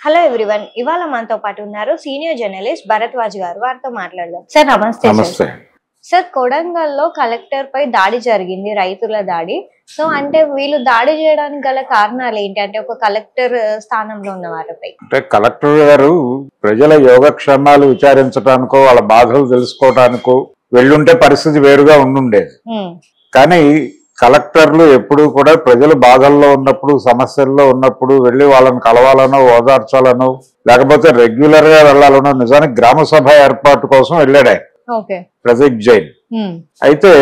Hello everyone, ఇవాళ మనతో పాటు ఉన్నారు సీనియర్ జర్నలిస్ట్ భరద్వాజ్ గారు. వారితో మాట్లాడదాం. సార్ నమస్తే. నమస్తే సార్, కొడంగల్లో కలెక్టర్ పై దాడి జరిగింది, రైతుల దాడి. సో అంటే వీళ్ళు దాడి చేయడానికి గల కారణాలు ఏంటి? అంటే ఒక కలెక్టర్ స్థానంలో ఉన్న వారిపై. అంటే కలెక్టర్ గారు ప్రజల యోగక్షేమాలు విచారించడానికో వాళ్ళ బాధలు తెలుసుకోవడానికో వెళ్ళుంటే పరిస్థితి వేరుగా ఉండుండేది. కానీ కలెక్టర్లు ఎప్పుడు కూడా ప్రజలు బాధల్లో ఉన్నప్పుడు, సమస్యల్లో ఉన్నప్పుడు వెళ్ళి వాళ్ళని కలవాలనో, ఓదార్చాలనో, లేకపోతే రెగ్యులర్ గా వెళ్లాలనో, నిజానికి గ్రామ సభ ఏర్పాటు కోసం వెళ్ళాడు ప్రదీప్ జైన్. అయితే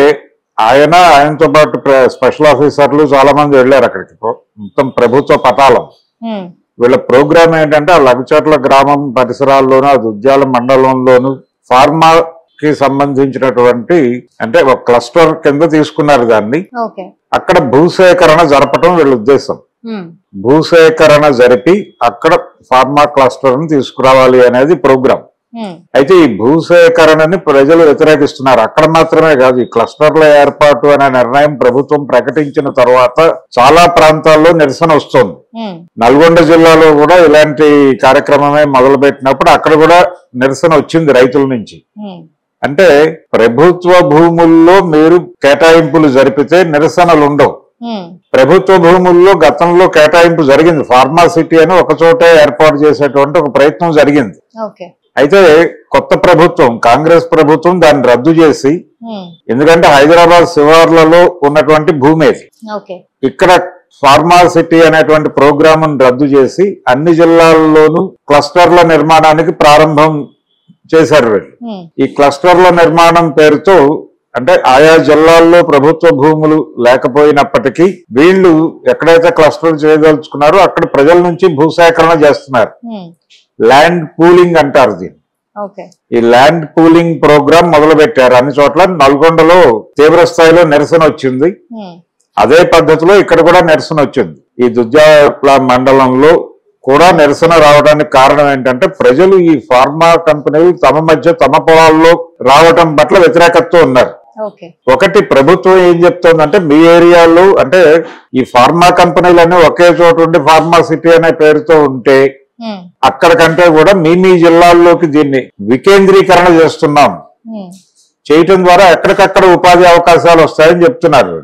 ఆయనతో పాటు స్పెషల్ ఆఫీసర్లు చాలా మంది వెళ్ళారు అక్కడికి. మొత్తం ప్రభుత్వ పటాలం. వీళ్ళ ప్రోగ్రామ్ ఏంటంటే ఆ లగచర్ల గ్రామం పరిసరాల్లోనూ, అది ఉద్యాల మండలంలోను ఫార్మా కి సంబంధించినటువంటి అంటే ఒక క్లస్టర్ కింద తీసుకున్నారు దాన్ని. అక్కడ భూసేకరణ జరపటం వీళ్ళ ఉద్దేశం. భూసేకరణ జరిపి అక్కడ ఫార్మా క్లస్టర్ ని తీసుకురావాలి అనేది ప్రోగ్రాం. అయితే ఈ భూసేకరణని ప్రజలు వ్యతిరేకిస్తున్నారు. అక్కడ మాత్రమే కాదు, ఈ క్లస్టర్ల ఏర్పాటు అనే నిర్ణయం ప్రభుత్వం ప్రకటించిన తర్వాత చాలా ప్రాంతాల్లో నిరసన వస్తుంది. నల్గొండ జిల్లాలో కూడా ఇలాంటి కార్యక్రమమే మొదలు పెట్టినప్పుడు అక్కడ కూడా నిరసన వచ్చింది రైతుల నుంచి. అంటే ప్రభుత్వ భూముల్లో మీరు కేటాయింపులు జరిపితే నిరసనలు ఉండవు. ప్రభుత్వ భూముల్లో గతంలో కేటాయింపు జరిగింది. ఫార్మా సిటీ అని ఒక చోటే ఏర్పాటు చేసేటువంటి ఒక ప్రయత్నం జరిగింది. అయితే కొత్త ప్రభుత్వం, కాంగ్రెస్ ప్రభుత్వం దాన్ని రద్దు చేసి, ఎందుకంటే హైదరాబాద్ శివార్లలో ఉన్నటువంటి భూమి ఇక్కడ ఫార్మా సిటీ అనేటువంటి ప్రోగ్రామ్ రద్దు చేసి అన్ని జిల్లాల్లోనూ క్లస్టర్ల నిర్మాణానికి ప్రారంభం చేశారు వీళ్ళు. ఈ క్లస్టర్ల నిర్మాణం పేరుతో అంటే ఆయా జిల్లాల్లో ప్రభుత్వ భూములు లేకపోయినప్పటికీ వీళ్ళు ఎక్కడైతే క్లస్టర్ చేయదలుచుకున్నారో అక్కడ ప్రజల నుంచి భూసేకరణ చేస్తున్నారు. ల్యాండ్ పూలింగ్ అంటారు దీన్ని. ఈ ల్యాండ్ పూలింగ్ ప్రోగ్రాం మొదలు పెట్టారు అన్ని చోట్ల. నల్గొండలో తీవ్ర స్థాయిలో నిరసన వచ్చింది. అదే పద్ధతిలో ఇక్కడ కూడా నిరసన వచ్చింది. ఈ దుద్యాల మండలంలో కూడా నిరసన రావడానికి కారణం ఏంటంటే ప్రజలు ఈ ఫార్మా కంపెనీలు తమ మధ్య తమ పొలాల్లో రావటం పట్ల వ్యతిరేకతతో ఉన్నారు. ఒకటి, ప్రభుత్వం ఏం చెప్తోందంటే మీ ఏరియాలో అంటే ఈ ఫార్మా కంపెనీలన్నీ ఒకే చోట ఉండి ఫార్మా సిటీ అనే పేరుతో ఉంటే అక్కడికంటే కూడా మీ జిల్లాల్లోకి దీన్ని వికేంద్రీకరణ చేస్తున్నాం, చేయటం ద్వారా ఎక్కడికక్కడ ఉపాధి అవకాశాలు వస్తాయని చెప్తున్నారు.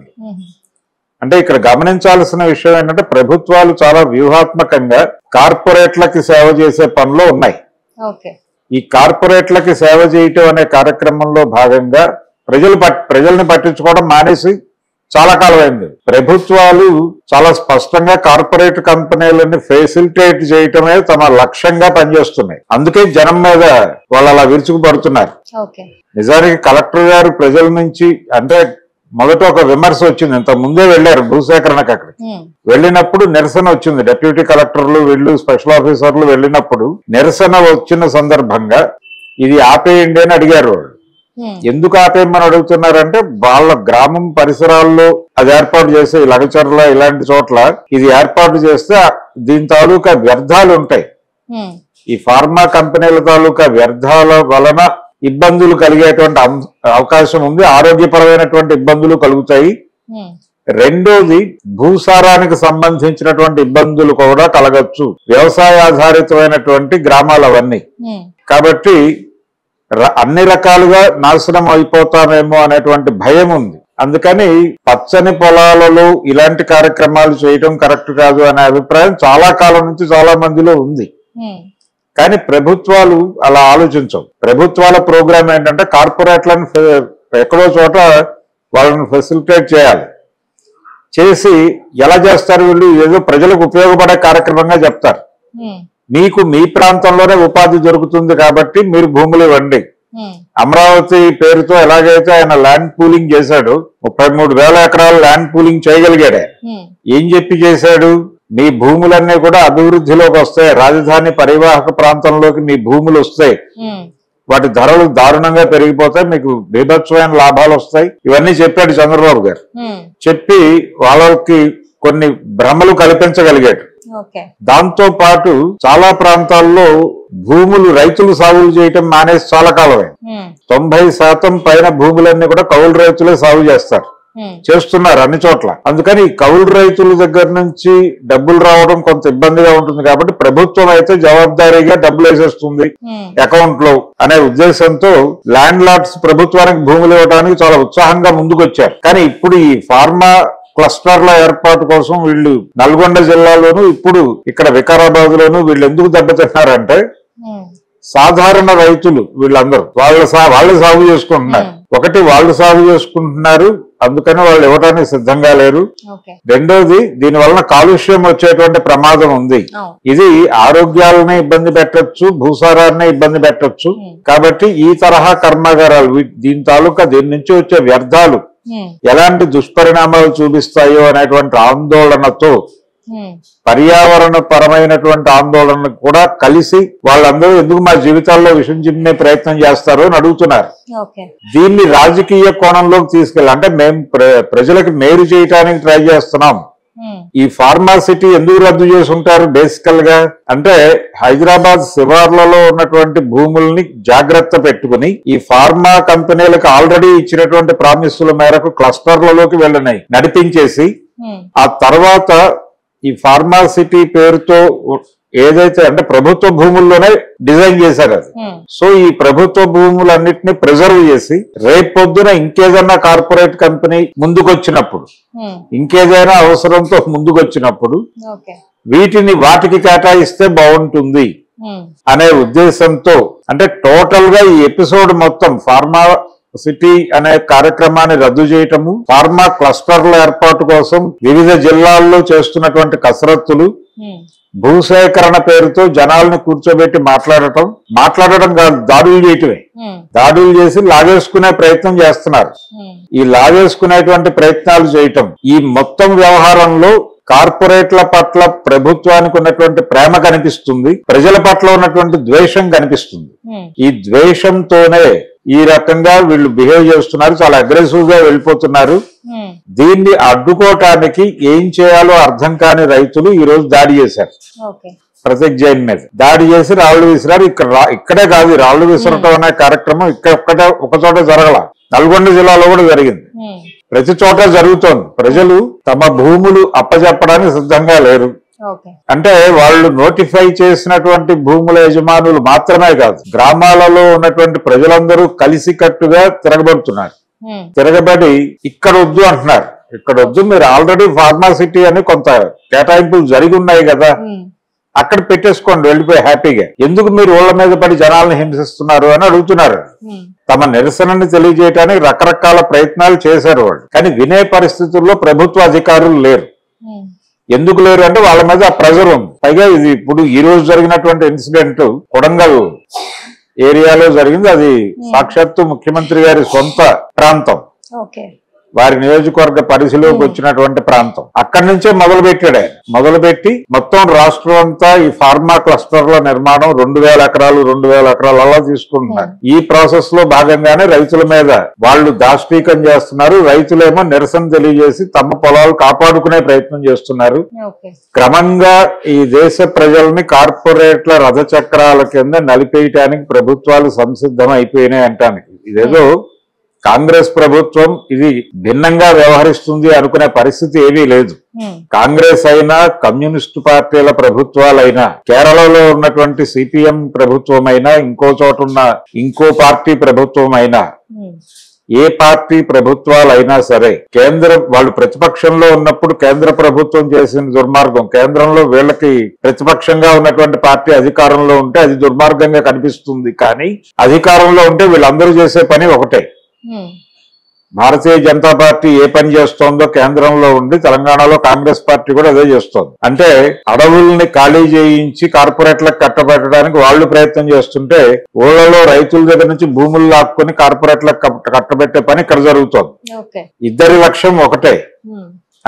అంటే ఇక్కడ గమనించాల్సిన విషయం ఏంటంటే ప్రభుత్వాలు చాలా వ్యూహాత్మకంగా కార్పొరేట్లకి సేవ చేసే పనిలో ఉన్నాయి. ఈ కార్పొరేట్లకి సేవ చేయటం అనే కార్యక్రమంలో భాగంగా ప్రజల్ని పట్టించుకోవడం మానేసి చాలా కాలం అయింది. ప్రభుత్వాలు చాలా స్పష్టంగా కార్పొరేట్ కంపెనీలని ఫెసిలిటేట్ చేయటమే తమ లక్ష్యంగా పనిచేస్తున్నాయి. అందుకే జనం మీద వాళ్ళు అలా విరుచుకుపడుతున్నారు. నిజానికి కలెక్టర్ గారు ప్రజల నుంచి అంటే మొదట ఒక విమర్శ వచ్చింది. ఇంత ముందే వెళ్లారు భూసేకరణకు. అక్కడ వెళ్ళినప్పుడు నిరసన వచ్చింది. డిప్యూటీ కలెక్టర్లు వీళ్ళు స్పెషల్ ఆఫీసర్లు వెళ్ళినప్పుడు నిరసన వచ్చిన సందర్భంగా ఇది ఆపేయండి అని అడిగారు వాళ్ళు. ఎందుకు ఆపేయమని అడుగుతున్నారంటే వాళ్ళ గ్రామం పరిసరాల్లో అది ఏర్పాటు చేస్తే లగచర్ల ఇలాంటి చోట్ల ఇది ఏర్పాటు చేస్తే దీని తాలూకా వ్యర్థాలు ఉంటాయి. ఈ ఫార్మా కంపెనీల తాలూకా వ్యర్థాల వలన ఇబ్బందులు కలిగేటువంటి అవకాశం ఉంది. ఆరోగ్యపరమైనటువంటి ఇబ్బందులు కలుగుతాయి. రెండోది, భూసారానికి సంబంధించినటువంటి ఇబ్బందులు కూడా కలగచ్చు. వ్యవసాయ ఆధారితమైనటువంటి గ్రామాలు అవన్నీ. కాబట్టి అన్ని రకాలుగా నాశనం అయిపోతామేమో అనేటువంటి భయం ఉంది. అందుకని పచ్చని పొలాలలో ఇలాంటి కార్యక్రమాలు చేయటం కరెక్ట్ కాదు అనే అభిప్రాయం చాలా కాలం నుంచి చాలా మందిలో ఉంది. కానీ ప్రభుత్వాలు అలా ఆలోచించవు. ప్రభుత్వాల ప్రోగ్రామ్ ఏంటంటే కార్పొరేట్లను ఎక్కడో చోట వాళ్ళని ఫెసిలిటేట్ చేయాలి. చేసి ఎలా చేస్తారు వీళ్ళు? ఏదో ప్రజలకు ఉపయోగపడే కార్యక్రమంగా చెప్తారు. మీకు మీ ప్రాంతంలోనే ఉపాధి దొరుకుతుంది కాబట్టి మీరు భూములు ఇవ్వండి. అమరావతి పేరుతో ఎలాగైతే ఆయన ల్యాండ్ పూలింగ్ చేశాడు, 33,000 ఎకరాలు ల్యాండ్ పూలింగ్ చేయగలిగాడే. ఏం చెప్పి చేశాడు? మీ భూములన్నీ కూడా అభివృద్ధిలోకి వస్తాయి, రాజధాని పరివాహక ప్రాంతంలోకి మీ భూములు వస్తాయి, వాటి ధరలు దారుణంగా పెరిగిపోతాయి, మీకు బీభత్సమైన లాభాలు వస్తాయి. ఇవన్నీ చెప్పాడు చంద్రబాబు గారు. చెప్పి వాళ్ళకి కొన్ని భ్రమలు కల్పించగలిగాడు. దాంతో పాటు చాలా ప్రాంతాల్లో భూములు రైతులు సాగులు చేయటం మానేసి చాలా కాలమే. 90% పైన భూములన్నీ కూడా కౌలు రైతులే సాగు చేస్తారు. చేస్తున్నారు అన్ని చోట్ల. అందుకని కౌలు రైతుల దగ్గర నుంచి డబ్బులు రావడం కొంత ఇబ్బందిగా ఉంటుంది కాబట్టి ప్రభుత్వం అయితే జవాబుదారీగా డబ్బులు వేసేస్తుంది అకౌంట్ లో అనే ఉద్దేశంతో ల్యాండ్ లార్డ్స్ ప్రభుత్వానికి భూములు ఇవ్వడానికి చాలా ఉత్సాహంగా ముందుకొచ్చారు. కానీ ఇప్పుడు ఈ ఫార్మా క్లస్టర్ల ఏర్పాటు కోసం వీళ్ళు నల్గొండ జిల్లాలోను ఇప్పుడు ఇక్కడ వికారాబాద్ లోను వీళ్ళు ఎందుకు దెబ్బతిన్నారంటే సాధారణ రైతులు వీళ్ళందరూ వాళ్ళ సాగు చేసుకుంటున్నారు. ఒకటి వాళ్ళు సాగు చేసుకుంటున్నారు, అందుకని వాళ్ళు ఇవ్వడానికి సిద్ధంగా లేరు. రెండోది దీని వలన కాలుష్యం వచ్చేటువంటి ప్రమాదం ఉంది. ఇది ఆరోగ్యాలని ఇబ్బంది పెట్టచ్చు, భూసారాన్ని ఇబ్బంది పెట్టచ్చు. కాబట్టి ఈ తరహా కర్మాగారాలు దీని తాలూకా దీని నుంచి వచ్చే వ్యర్థాలు ఎలాంటి దుష్పరిణామాలు చూపిస్తాయో అనేటువంటి ఆందోళనతో పర్యావరణ పరమైనటువంటి ఆందోళన కూడా కలిసి వాళ్ళందరూ ఎందుకు మా జీవితాల్లో విషం చిమ్మే ప్రయత్నం చేస్తారు అని అడుగుతున్నారు. దీన్ని రాజకీయ కోణంలోకి తీసుకెళ్ళి అంటే మేము ప్రజలకు మేలు చేయడానికి ట్రై చేస్తున్నాం. ఈ ఫార్మాసిటీ ఎందుకు రద్దు చేసి ఉంటారు బేసికల్ గా అంటే హైదరాబాద్ శివార్లలో ఉన్నటువంటి భూముల్ని జాగ్రత్త పెట్టుకుని ఈ ఫార్మా కంపెనీలకు ఆల్రెడీ ఇచ్చినటువంటి ప్రామిసుల మేరకు క్లస్టర్లలోకి వెళ్ళినాయి నడిపించేసి ఆ తర్వాత ఈ ఫార్మాసిటీ పేరుతో ఏదైతే అంటే ప్రభుత్వ భూముల్లోనే డిజైన్ చేశారు అది. సో ఈ ప్రభుత్వ భూములన్నిటిని ప్రిజర్వ్ చేసి రేపు పొద్దున ఇంకేదన్నా కార్పొరేట్ కంపెనీ ముందుకొచ్చినప్పుడు ఇంకేదైనా అవసరంతో ముందుకొచ్చినప్పుడు వీటిని వాటికి కేటాయిస్తే బాగుంటుంది అనే ఉద్దేశంతో అంటే టోటల్ గా ఈ ఎపిసోడ్ మొత్తం ఫార్మా సిటీ అనే కార్యక్రమాన్ని రద్దు చేయటము, ఫార్మా క్లస్టర్ల ఏర్పాటు కోసం వివిధ జిల్లాల్లో చేస్తున్నటువంటి కసరత్తులు, భూసేకరణ పేరుతో జనాలను కూర్చోబెట్టి మాట్లాడటం కాదు దాడులు చేయటమే. దాడులు చేసి లాగేసుకునే ప్రయత్నం చేస్తున్నారు. ఈ లాగేసుకునేటువంటి ప్రయత్నాలు చేయటం ఈ మొత్తం వ్యవహారంలో కార్పొరేట్ల పట్ల ప్రభుత్వానికి ఉన్నటువంటి ప్రేమ కనిపిస్తుంది, ప్రజల పట్ల ఉన్నటువంటి ద్వేషం కనిపిస్తుంది. ఈ ద్వేషంతోనే ఈ రకంగా వీళ్ళు బిహేవ్ చేస్తున్నారు, చాలా అగ్రెసివ్ గా వెళ్ళిపోతున్నారు. దీన్ని అడ్డుకోవటానికి ఏం చేయాలో అర్థం కాని రైతులు ఈ రోజు దాడి చేశారు. ప్రత్యేక్ జైన్ మీద దాడి చేసి రాళ్లు విసిరారు. ఇక్కడే కాదు రాళ్లు విసరటం అనే కార్యక్రమం ఒక చోట జరగల, నల్గొండ జిల్లాలో కూడా జరిగింది. ప్రతి చోట జరుగుతోంది. ప్రజలు తమ భూములు అప్పజెప్పడానికి సిద్ధంగా లేరు. అంటే వాళ్ళు నోటిఫై చేసినటువంటి భూముల యజమానులు మాత్రమే కాదు, గ్రామాలలో ఉన్నటువంటి ప్రజలందరూ కలిసికట్టుగా తిరగబడుతున్నారు. తిరగబడి ఇక్కడ వద్దు అంటున్నారు. ఇక్కడ వద్దు, మీరు ఆల్రెడీ ఫార్మాసిటీ అని కొంత కేటాయింపులు జరిగి ఉన్నాయి కదా, అక్కడ పెట్టేసుకోండి వెళ్ళిపోయి హ్యాపీగా, ఎందుకు మీరు ఊళ్ళ మీద పడి జనాలను హింసిస్తున్నారు అని అడుగుతున్నారు. తమ నిరసనని తెలియజేయడానికి రకరకాల ప్రయత్నాలు చేశారు వాళ్ళు, కానీ వినే పరిస్థితుల్లో ప్రభుత్వ అధికారులు లేరు. ఎందుకు లేరు అంటే వాళ్ళ మీద ఆ ప్రెజర్ ఉంది. పైగా ఇది ఇప్పుడు ఈ రోజు జరిగినటువంటి ఇన్సిడెంట్ కొడంగల్ ఏరియాలో జరిగింది. అది సాక్షాత్తు ముఖ్యమంత్రి గారి సొంత ప్రాంతం, వారి నియోజకవర్గ పరిధిలోకి వచ్చినటువంటి ప్రాంతం. అక్కడి నుంచే మొదలుపెట్టి మొత్తం రాష్ట్రం అంతా ఈ ఫార్మా క్లస్టర్ల నిర్మాణం 2000 ఎకరాలు అలా తీసుకుంటున్నారు. ఈ ప్రాసెస్ లో భాగంగానే రైతుల మీద వాళ్ళు దాష్టీకం చేస్తున్నారు. రైతులేమో నిరసన తెలియజేసి తమ పొలాలు కాపాడుకునే ప్రయత్నం చేస్తున్నారు. క్రమంగా ఈ దేశ ప్రజల్ని కార్పొరేట్ల రథచక్రాల కింద నలిపేయటానికి ప్రభుత్వాలు సంసిద్ధం అయిపోయినాయి అంటానికి. ఇదేదో కాంగ్రెస్ ప్రభుత్వం ఇది భిన్నంగా వ్యవహరిస్తుంది అనుకునే పరిస్థితి ఏమీ లేదు. కాంగ్రెస్ అయినా, కమ్యూనిస్టు పార్టీల ప్రభుత్వాలైనా, కేరళలో ఉన్నటువంటి సిపిఎం ప్రభుత్వం అయినా, ఇంకో చోట ఉన్న ఇంకో పార్టీ ప్రభుత్వం అయినా, ఏ పార్టీ ప్రభుత్వాలైనా సరే వాళ్ళు ప్రతిపక్షంలో ఉన్నప్పుడు కేంద్ర ప్రభుత్వం చేసిన దుర్మార్గం, కేంద్రంలో వీళ్ళకి ప్రతిపక్షంగా ఉన్నటువంటి పార్టీ అధికారంలో ఉంటే అది దుర్మార్గంగా కనిపిస్తుంది. కానీ అధికారంలో ఉంటే వీళ్ళందరూ చేసే పని ఒకటే. భారతీయ జనతా పార్టీ ఏ పని చేస్తోందో కేంద్రంలో ఉండి తెలంగాణలో కాంగ్రెస్ పార్టీ కూడా అదే చేస్తోంది. అంటే అడవుల్ని ఖాళీ చేయించి కార్పొరేట్లకు కట్టబెట్టడానికి వాళ్ళు ప్రయత్నం చేస్తుంటే ఊళ్ళలో రైతుల దగ్గర నుంచి భూములు లాక్కొని కార్పొరేట్లకు కట్టబెట్టే పని ఇక్కడ జరుగుతోంది. ఇద్దరి లక్ష్యం ఒకటే.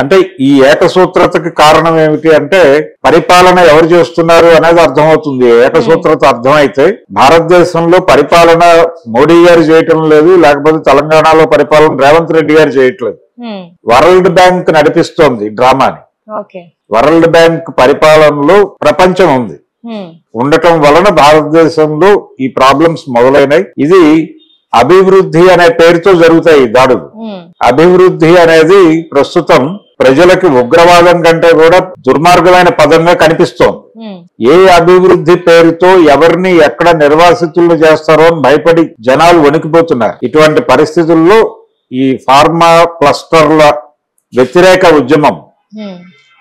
అంటే ఈ ఏకసూత్రతకి కారణం ఏమిటి అంటే పరిపాలన ఎవరు చేస్తున్నారు అనేది అర్థమవుతుంది. ఏకసూత్రత అర్థమైతే భారతదేశంలో పరిపాలన మోడీ గారు చేయటం లేదు, లేకపోతే తెలంగాణలో పరిపాలన రేవంత్ రెడ్డి గారు చేయట్లేదు. వరల్డ్ బ్యాంక్ నడిపిస్తోంది డ్రామాని. వరల్డ్ బ్యాంక్ పరిపాలనలో ప్రపంచం ఉంది. ఉండటం వలన భారతదేశంలో ఈ ప్రాబ్లమ్స్ మొదలైనాయి. ఇది అభివృద్ధి అనే పేరుతో జరుగుతాయి దాడులు. అభివృద్ధి అనేది ప్రస్తుతం ప్రజలకి ఉగ్రవాదం కంటే కూడా దుర్మార్గమైన పదంగా కనిపిస్తోంది. ఏ అభివృద్ధి పేరుతో ఎవరిని ఎక్కడ నిర్వాసితులు చేస్తారో అని భయపడి జనాలు వణికిపోతున్నారు. ఇటువంటి పరిస్థితుల్లో ఈ ఫార్మా క్లస్టర్ల వ్యతిరేక ఉద్యమం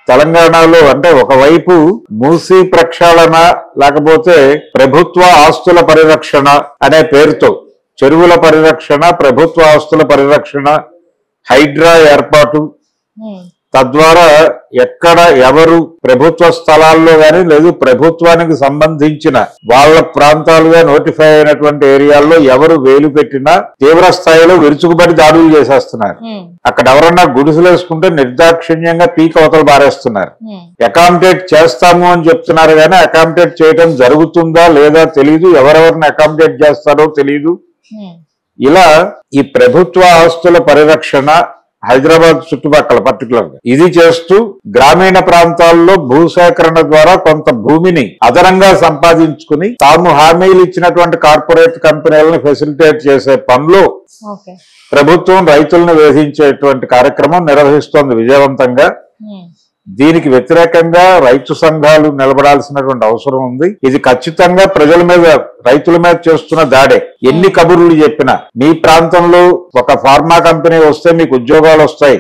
తెలంగాణలో అంటే ఒకవైపు మూసీ ప్రక్షాళన లేకపోతే ప్రభుత్వ ఆస్తుల పరిరక్షణ అనే పేరుతో చెరువుల పరిరక్షణ, ప్రభుత్వ ఆస్తుల పరిరక్షణ, హైడ్రా ఏర్పాటు, తద్వారా ఎక్కడ ఎవరు ప్రభుత్వ స్థలాల్లో గాని లేదు ప్రభుత్వానికి సంబంధించిన వాళ్ళ ప్రాంతాలుగా నోటిఫై అయినటువంటి ఏరియాల్లో ఎవరు వేలు పెట్టినా తీవ్ర స్థాయిలో విరుచుకుబడి దాడులు చేసేస్తున్నారు. అక్కడ ఎవరన్నా గుడిసెలు వేసుకుంటే నిర్దాక్షిణ్యంగా పీక్ అవతలు బారేస్తున్నారు. అకామిడేట్ చేస్తాము అని చెప్తున్నారు కానీ అకామిడేట్ చేయడం జరుగుతుందా లేదా తెలియదు, ఎవరెవరిని అకామిడేట్ చేస్తారో తెలియదు. ఇలా ఈ ప్రభుత్వ ఆస్తుల పరిరక్షణ హైదరాబాద్ చుట్టుపక్కల పర్టికులర్ గా ఇది చేస్తూ గ్రామీణ ప్రాంతాల్లో భూసేకరణ ద్వారా కొంత భూమిని అదనంగా సంపాదించుకుని తాము హామీలు ఇచ్చినటువంటి కార్పొరేట్ కంపెనీలను ఫెసిలిటేట్ చేసే పనులు ప్రభుత్వం రైతులను వేధించేటువంటి కార్యక్రమం నిర్వహిస్తోంది విజయవంతంగా. దీనికి వ్యతిరేకంగా రైతు సంఘాలు నిలబడాల్సినటువంటి అవసరం ఉంది. ఇది ఖచ్చితంగా ప్రజల మీద రైతుల మీద చేస్తున్న దాడే. ఎన్ని కబుర్లు చెప్పినా మీ ప్రాంతంలో ఒక ఫార్మా కంపెనీ వస్తే మీకు ఉద్యోగాలు వస్తాయి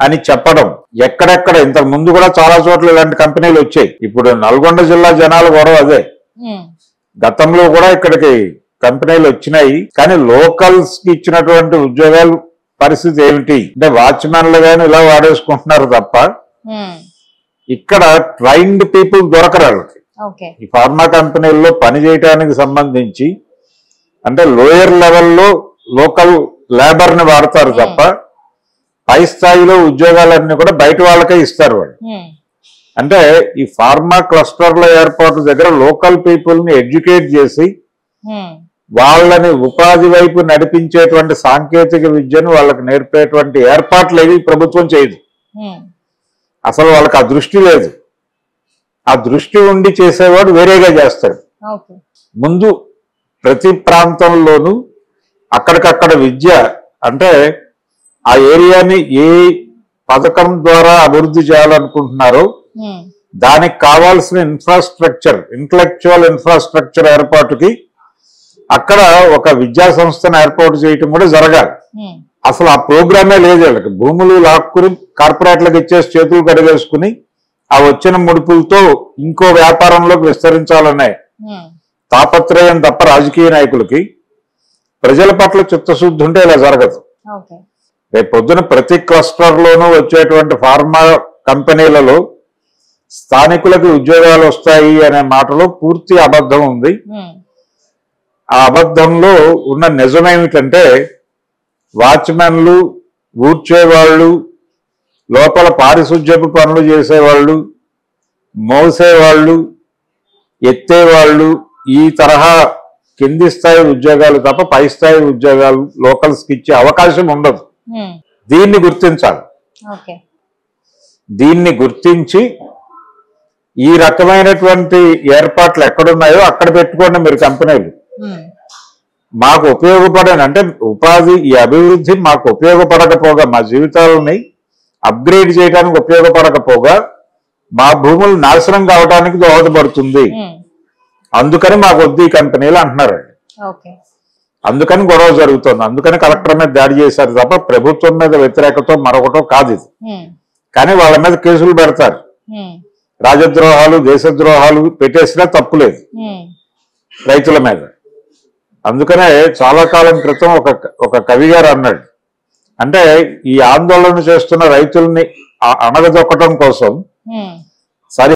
అని చెప్పడం ఎక్కడెక్కడ ఇంతకు ముందు కూడా చాలా చోట్ల ఇలాంటి కంపెనీలు వచ్చాయి. ఇప్పుడు నల్గొండ జిల్లా జనాలు గొడవ అదే. గతంలో కూడా ఇక్కడికి కంపెనీలు వచ్చినాయి కానీ లోకల్స్ కి ఇచ్చినటువంటి ఉద్యోగాలు పరిస్థితి ఏమిటి అంటే వాచ్మెన్లు గాని ఇలా వాడేసుకుంటున్నారు తప్ప ఇక్కడ ట్రైన్డ్ పీపుల్ దొరకరు వాళ్ళకి. ఈ ఫార్మా కంపెనీల్లో పని చేయడానికి సంబంధించి అంటే లోయర్ లెవెల్లో లోకల్ లేబర్ ని వాడతారు తప్ప పై స్థాయిలో ఉద్యోగాలన్నీ కూడా బయట వాళ్ళకే ఇస్తారు వాళ్ళు. అంటే ఈ ఫార్మా క్లస్టర్ల ఏర్పాటు దగ్గర లోకల్ పీపుల్ ని ఎడ్యుకేట్ చేసి వాళ్ళని ఉపాధి వైపు నడిపించేటువంటి సాంకేతిక విద్యను వాళ్ళకి నేర్పేటువంటి ఏర్పాట్లు ఏవి ప్రభుత్వం చేయదు. అసలు వాళ్ళకి ఆ దృష్టి లేదు. ఆ దృష్టి ఉండి చేసేవాడు వేరేగా చేస్తాడు. ముందు ప్రతి ప్రాంతంలోనూ అక్కడికక్కడ విద్య అంటే ఆ ఏరియాని ఏ పథకం ద్వారా అభివృద్ధి చేయాలనుకుంటున్నారో దానికి కావాల్సిన ఇన్ఫ్రాస్ట్రక్చర్, ఇంటలెక్చువల్ ఇన్ఫ్రాస్ట్రక్చర్ ఏర్పాటుకి అక్కడ ఒక విద్యా సంస్థను ఏర్పాటు చేయటం కూడా జరగాలి. అసలు ఆ ప్రోగ్రామే లేదు వీళ్ళకి. భూములు లాక్కుని కార్పొరేట్లకు ఇచ్చేసి చేతులు కడిగేసుకుని ఆ వచ్చిన ముడుపులతో ఇంకో వ్యాపారంలోకి విస్తరించాలనే తాపత్రయం తప్ప రాజకీయ నాయకులకి ప్రజల పట్ల చిత్తశుద్ధి ఉంటే ఇలా జరగదు. రేపు పొద్దున ప్రతి క్లస్టర్ లోనూ వచ్చేటువంటి ఫార్మా కంపెనీలలో స్థానికులకు ఉద్యోగాలు వస్తాయి అనే మాటలో పూర్తి అబద్ధం ఉంది. ఆ అబద్ధంలో ఉన్న నిజమేమిటంటే వాచ్మెన్లు, ఊడ్చేవాళ్ళు, లోపల పారిశుధ్యపు పనులు చేసేవాళ్ళు, మోసేవాళ్ళు, ఎత్తేవాళ్ళు ఈ తరహా కింది స్థాయి ఉద్యోగాలు తప్ప పై స్థాయి ఉద్యోగాలు లోకల్స్ కి ఇచ్చే అవకాశం ఉండదు. దీన్ని గుర్తించాలి. దీన్ని గుర్తించి ఈ రకమైనటువంటి ఏర్పాట్లు ఎక్కడున్నాయో అక్కడ పెట్టుకోండి మీరు కంపెనీలు. మాకు ఉపయోగపడని అంటే ఉపాధి ఈ అభివృద్ధి మాకు ఉపయోగపడకపోగా మా జీవితాలని అప్గ్రేడ్ చేయడానికి ఉపయోగపడకపోగా మా భూములు నాశనం కావడానికి దోహదపడుతుంది. అందుకని మాకు వద్దు ఈ కంపెనీలు అంటున్నారు. అందుకని గొడవ జరుగుతుంది. అందుకని కలెక్టర్ మీద దాడి చేశారు తప్ప ప్రభుత్వం మీద వ్యతిరేకతో మరొకటో కాదు ఇది. కానీ వాళ్ళ మీద కేసులు పెడతారు. రాజద్రోహాలు, దేశద్రోహాలు పెట్టేసినా తప్పులేదు రైతుల మీద. అందుకనే చాలా కాలం క్రితం ఒక కవి గారు అన్నాడు, అంటే ఈ ఆందోళన చేస్తున్న రైతుల్ని అణగదొక్కటం కోసం